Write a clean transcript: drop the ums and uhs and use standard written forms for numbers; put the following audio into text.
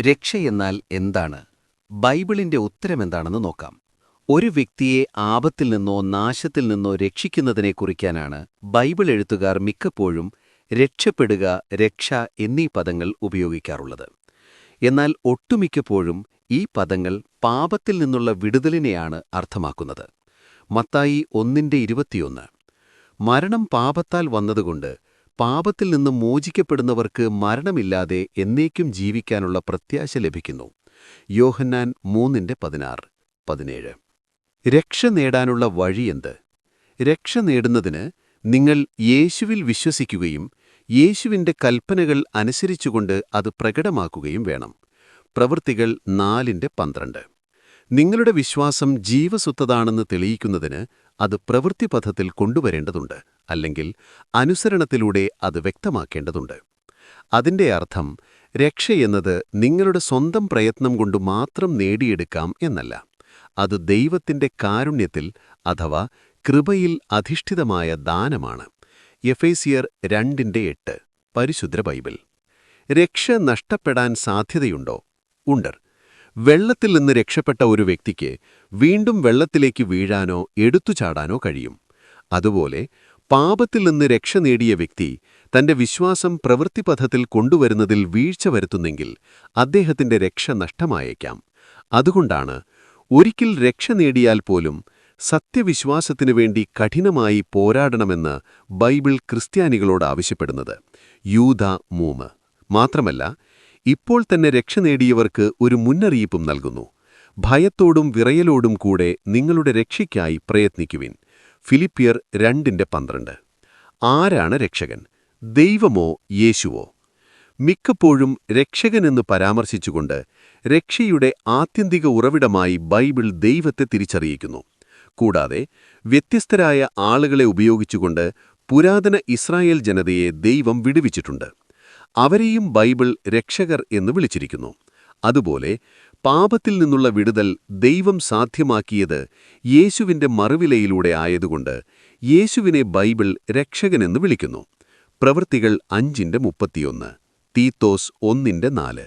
രക്ഷയെന്നാൽ എന്താണ്? ബൈബിളിന്റെ ഉത്തരമെന്താണെന്ന് നോക്കാം. ഒരു വ്യക്തിയെ ആപത്തിൽ നിന്നോ നാശത്തിൽ നിന്നോ രക്ഷിക്കുന്നതിനെ കുറിക്കാനാണ് ബൈബിൾ എഴുത്തുകാർ മിക്കപ്പോഴും രക്ഷപ്പെടുക, രക്ഷ എന്നീ പദങ്ങൾ ഉപയോഗിക്കാറുള്ളത്. എന്നാൽ ഒട്ടുമിക്കപ്പോഴും ഈ പദങ്ങൾ പാപത്തിൽ നിന്നുള്ള വിടുതലിനെയാണ് അർത്ഥമാക്കുന്നത്. മത്തായി 1:21 മരണം പാപത്താൽ വന്നതുകൊണ്ട് പാപത്തിൽ നിന്ന് മോചിക്കപ്പെടുന്നവർക്ക് മരണമില്ലാതെ എന്നേക്കും ജീവിക്കാനുള്ള പ്രത്യാശ ലഭിക്കുന്നു. യോഹന്നാൻ 3:16-17 രക്ഷ നേടാനുള്ള വഴിയെന്ത്? രക്ഷ നേടുന്നതിന് നിങ്ങൾ യേശുവിൽ വിശ്വസിക്കുകയും യേശുവിന്റെ കൽപ്പനകൾ അനുസരിച്ചുകൊണ്ട് അത് പ്രകടമാക്കുകയും വേണം. പ്രവൃത്തികൾ 4:12 നിങ്ങളുടെ വിശ്വാസം ജീവസുറ്റതാണെന്ന് തെളിയിക്കുന്നതിന് അത് പ്രവൃത്തിപഥത്തിൽ കൊണ്ടുവരേണ്ടതുണ്ട്, അല്ലെങ്കിൽ അനുസരണത്തിലൂടെ അത് വ്യക്തമാക്കേണ്ടതുണ്ട്. അതിന്റെ അർത്ഥം രക്ഷയെന്നത് നിങ്ങളുടെ സ്വന്തം പ്രയത്നം കൊണ്ട് മാത്രം നേടിയെടുക്കാം എന്നല്ല. അത് ദൈവത്തിന്റെ കാരുണ്യത്തിൽ അഥവാ കൃപയിൽ അധിഷ്ഠിതമായ ദാനമാണ്. എഫേസ്യർ 2:8 പരിശുദ്ധ ബൈബിൾ. രക്ഷ നഷ്ടപ്പെടാൻ സാധ്യതയുണ്ടോ? ഉണ്ട്. വെള്ളത്തിൽ നിന്ന് രക്ഷപ്പെട്ട ഒരു വ്യക്തിക്ക് വീണ്ടും വെള്ളത്തിലേക്ക് വീഴാനോ എടുത്തുചാടാനോ കഴിയും. അതുപോലെ പാപത്തിൽ നിന്ന് രക്ഷ നേടിയ വ്യക്തി തന്റെ വിശ്വാസം പ്രവൃത്തിപഥത്തിൽ കൊണ്ടുവരുന്നതിൽ വീഴ്ച വരുത്തുന്നെങ്കിൽ അദ്ദേഹത്തിന്റെ രക്ഷ നഷ്ടമായേക്കാം. അതുകൊണ്ടാണ് ഒരിക്കൽ രക്ഷ നേടിയാൽ പോലും സത്യവിശ്വാസത്തിനു വേണ്ടി കഠിനമായി പോരാടണമെന്ന് ബൈബിൾ ക്രിസ്ത്യാനികളോട് ആവശ്യപ്പെടുന്നത്. യൂദാ 3 മാത്രമല്ല, ഇപ്പോൾ തന്നെ രക്ഷ നേടിയവർക്ക് ഒരു മുന്നറിയിപ്പും നൽകുന്നു. ഭയത്തോടും വിറയലോടും കൂടെ നിങ്ങളുടെ രക്ഷയ്ക്കായി പ്രയത്നിക്കുവിൻ. ഫിലിപ്പിയർ 2:12 ആരാണ് രക്ഷകൻ? ദൈവമോ യേശുവോ? മിക്കപ്പോഴും രക്ഷകനെന്ന് പരാമർശിച്ചുകൊണ്ട് രക്ഷയുടെ ആത്യന്തിക ഉറവിടമായി ബൈബിൾ ദൈവത്തെ തിരിച്ചറിയിക്കുന്നു. കൂടാതെ വ്യത്യസ്തരായ ആളുകളെ ഉപയോഗിച്ചുകൊണ്ട് പുരാതന ഇസ്രായേൽ ജനതയെ ദൈവം വിടുവിച്ചിട്ടുണ്ട്. അവരെയും ബൈബിൾ രക്ഷകർ എന്ന് വിളിച്ചിരിക്കുന്നു. അതുപോലെ പാപത്തിൽ നിന്നുള്ള വിടുതൽ ദൈവം സാധ്യമാക്കിയത് യേശുവിന്റെ മറുവിലയിലൂടെ ആയതുകൊണ്ട് യേശുവിനെ ബൈബിൾ രക്ഷകനെന്ന് വിളിക്കുന്നു. പ്രവൃത്തികൾ 5:31, തീത്തോസ് 1:4